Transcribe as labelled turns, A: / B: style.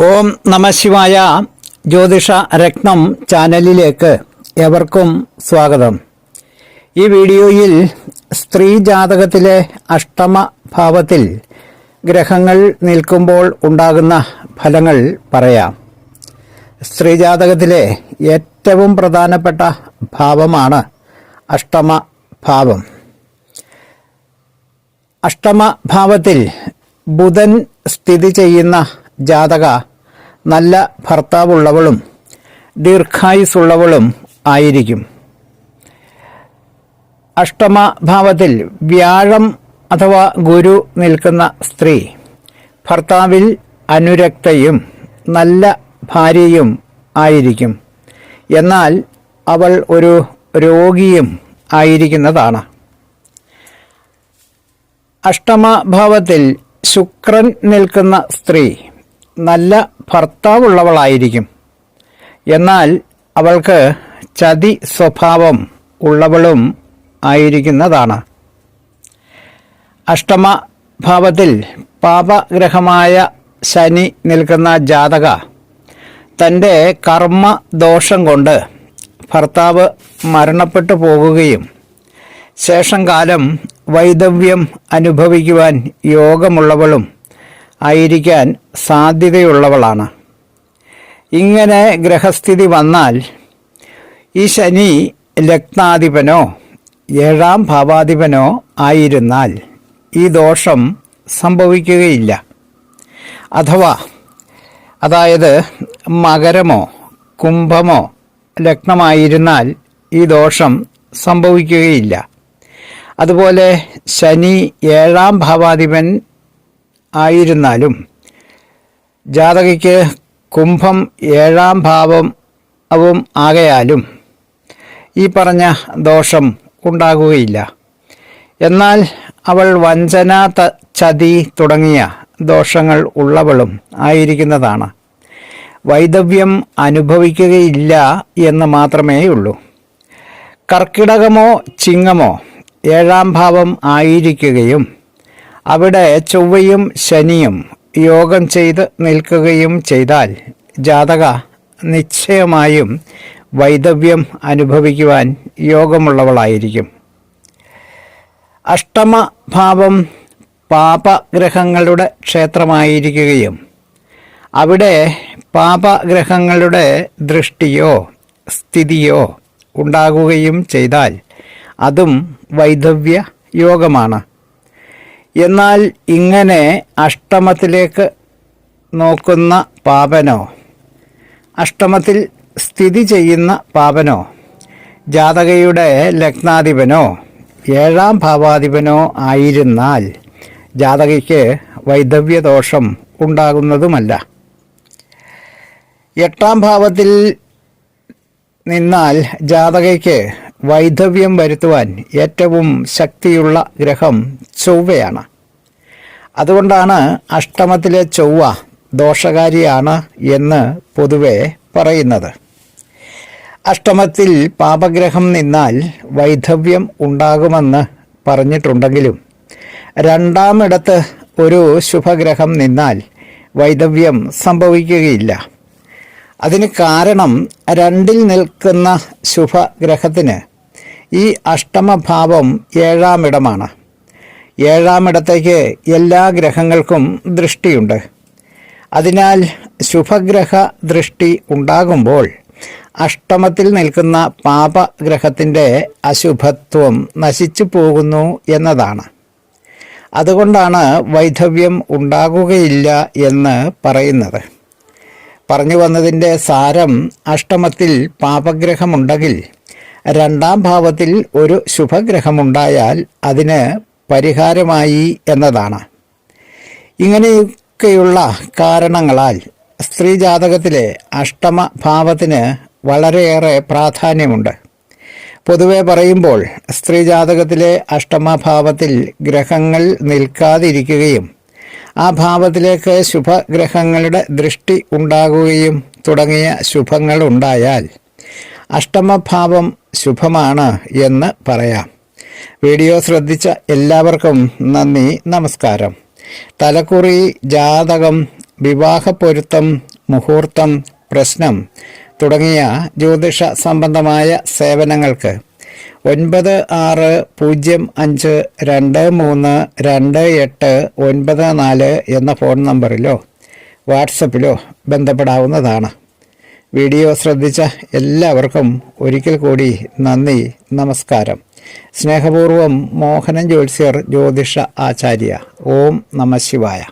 A: ഓം നമഃശിവായ. ജ്യോതിഷ രത്നം ചാനലിലേക്ക് എവർക്കും സ്വാഗതം. ഈ വീഡിയോയിൽ സ്ത്രീ ജാതകത്തിലെ അഷ്ടമ ഭാവത്തിൽ ഗ്രഹങ്ങൾ നിൽക്കുമ്പോൾ ഉണ്ടാകുന്ന ഫലങ്ങൾ പറയാം. സ്ത്രീ ജാതകത്തിലെ ഏറ്റവും പ്രധാനപ്പെട്ട ഭാവമാണ് അഷ്ടമ ഭാവം. അഷ്ടമ ഭാവത്തിൽ ബുധൻ സ്ഥിതി ചെയ്യുന്ന ജാതക നല്ല ഭർത്താവുള്ളവളും ദീർഘായുസുള്ളവളും ആയിരിക്കും. അഷ്ടമ ഭാവത്തിൽ വ്യാഴം അഥവാ ഗുരു നിൽക്കുന്ന സ്ത്രീ ഭർത്താവിൽ അനുരക്തയും നല്ല ഭാര്യയും ആയിരിക്കും. എന്നാൽ അവൾ ഒരു രോഗിയും ആയിരിക്കുന്നതാണ്. അഷ്ടമ ഭാവത്തിൽ ശുക്രൻ നിൽക്കുന്ന സ്ത്രീ നല്ല ഭർത്താവുള്ളവളായിരിക്കും. എന്നാൽ അവൾക്ക് ചതി സ്വഭാവം ഉള്ളവളും ആയിരിക്കുന്നതാണ്. അഷ്ടമ ഭാവത്തിൽ പാപഗ്രഹമായ ശനി നിൽക്കുന്ന ജാതക തൻ്റെ കർമ്മദോഷം കൊണ്ട് ഭർത്താവ് മരണപ്പെട്ടു പോകുകയും ശേഷം കാലം വൈധവ്യം അനുഭവിക്കുവാൻ യോഗമുള്ളവളും ആയിരിക്കാൻ സാധ്യതയുള്ളവളാണ്. ഇങ്ങനെ ഗ്രഹസ്ഥിതി വന്നാൽ ഈ ശനി ലഗ്നാധിപനോ 7ാം ഭാവാധിപനോ ആയിരുന്നാൽ ഈ ദോഷം സംഭവിക്കുകയില്ല. അതായത് മകരമോ കുംഭമോ ലഗ്നമായിരുന്നാൽ ഈ ദോഷം സംഭവിക്കുകയില്ല. അതുപോലെ ശനി 7ാം ഭാവാധിപൻ ആയിരുന്നാലും ജാതകയ്ക്ക് കുംഭം 7ാം ഭാവവും ആകയാലും ഈ പറഞ്ഞ ദോഷം ഉണ്ടാകുകയില്ല. എന്നാൽ അവൾ വഞ്ചന, ചതി തുടങ്ങിയ ദോഷങ്ങൾ ഉള്ളവളും ആയിരിക്കുന്നതാണ്. വൈധവ്യം അനുഭവിക്കുകയില്ല എന്ന് മാത്രമേ ഉള്ളൂ. കർക്കിടകമോ ചിങ്ങമോ 7ാം ഭാവം ആയിരിക്കുകയും അവിടെ ചൊവ്വയും ശനിയും യോഗം ചെയ്ത് നിൽക്കുകയും ചെയ്താൽ ജാതക നിശ്ചയമായും വൈധവ്യം അനുഭവിക്കുവാൻ യോഗമുള്ളവളായിരിക്കും. അഷ്ടമ ഭാവം പാപഗ്രഹങ്ങളുടെ ക്ഷേത്രമായിരിക്കുകയും അവിടെ പാപഗ്രഹങ്ങളുടെ ദൃഷ്ടിയോ സ്ഥിതിയോ ഉണ്ടാകുകയും ചെയ്താൽ അതും വൈധവ്യ യോഗമാണ്. എന്നാൽ ഇങ്ങനെ അഷ്ടമത്തിലേക്ക് നോക്കുന്ന പാപനോ അഷ്ടമത്തിൽ സ്ഥിതി ചെയ്യുന്ന പാപനോ ജാതകയുടെ ലഗ്നാധിപനോ 7ാം ഭാവാധിപനോ ആയിരുന്നാൽ ജാതകയ്ക്ക് വൈധവ്യദോഷം ഉണ്ടാകുന്നതുമല്ല. 8ാം ഭാവത്തിൽ നിന്നാൽ ജാതകയ്ക്ക് വൈധവ്യം വരുത്തുവാൻ ഏറ്റവും ശക്തിയുള്ള ഗ്രഹം ചൊവ്വയാണ്. അതുകൊണ്ടാണ് അഷ്ടമത്തിലെ ചൊവ്വ ദോഷകാരിയാണ് എന്ന് പൊതുവെ പറയുന്നത്. അഷ്ടമത്തിൽ പാപഗ്രഹം നിന്നാൽ വൈധവ്യം ഉണ്ടാകുമെന്ന് പറഞ്ഞിട്ടുണ്ടെങ്കിലും 2ാമിടത്ത് ഒരു ശുഭഗ്രഹം നിന്നാൽ വൈധവ്യം സംഭവിക്കുകയില്ല. അതിന് കാരണം 2ൽ നിൽക്കുന്ന ശുഭഗ്രഹത്തിന് ഈ അഷ്ടമഭാവം 7ാം ഇടമാണ്. 7ാം ഇടത്തേക്ക് എല്ലാ ഗ്രഹങ്ങൾക്കും ദൃഷ്ടിയുണ്ട്. അതിനാൽ ശുഭഗ്രഹ ദൃഷ്ടി ഉണ്ടാകുമ്പോൾ അഷ്ടമത്തിൽ നിൽക്കുന്ന പാപഗ്രഹത്തിൻ്റെ അശുഭത്വം നശിച്ചു പോകുന്നു എന്നതാണ്. അതുകൊണ്ടാണ് വൈധവ്യം ഉണ്ടാകുകയില്ല എന്ന് പറയുന്നത്. പറഞ്ഞു വന്നതിൻ്റെ സാരം, അഷ്ടമത്തിൽ പാപഗ്രഹമുണ്ടെങ്കിൽ 2ാം ഭാവത്തിൽ ഒരു ശുഭഗ്രഹമുണ്ടായാൽ അതിന് പരിഹാരമായി എന്നതാണ്. ഇങ്ങനെയൊക്കെയുള്ള കാരണങ്ങളാൽ സ്ത്രീ ജാതകത്തിലെ അഷ്ടമ ഭാവത്തിന് വളരെയേറെ പ്രാധാന്യമുണ്ട്. പൊതുവെ പറയുമ്പോൾ സ്ത്രീ ജാതകത്തിലെ അഷ്ടമഭാവത്തിൽ ഗ്രഹങ്ങൾ നിൽക്കാതിരിക്കുകയും ആ ഭാവത്തിലേക്ക് ശുഭഗ്രഹങ്ങളുടെ ദൃഷ്ടി ഉണ്ടാകുകയും തുടങ്ങിയ ശുഭങ്ങൾ ഉണ്ടായാൽ അഷ്ടമഭാവം ശുഭമാണ് എന്ന് പറയാം. വീഡിയോ ശ്രദ്ധിച്ച എല്ലാവർക്കും നന്ദി, നമസ്കാരം. തലക്കുറി, ജാതകം വിവാഹ പൊരുത്തം, മുഹൂർത്തം, പ്രശ്നം തുടങ്ങിയ ജ്യോതിഷ സംബന്ധമായ സേവനങ്ങൾക്ക് 95232894 എന്ന ഫോൺ നമ്പറിലോ വാട്സപ്പിലോ ബന്ധപ്പെടാവുന്നതാണ്. വീഡിയോ ശ്രദ്ധിച്ച എല്ലാവർക്കും ഒരിക്കൽ കൂടി നന്ദി, നമസ്കാരം. സ്നേഹപൂർവം മോഹനൻ ജ്യോത്സ്യർ, ജ്യോതിഷ ആചാര്യ. ഓം നമഃ ശിവായ.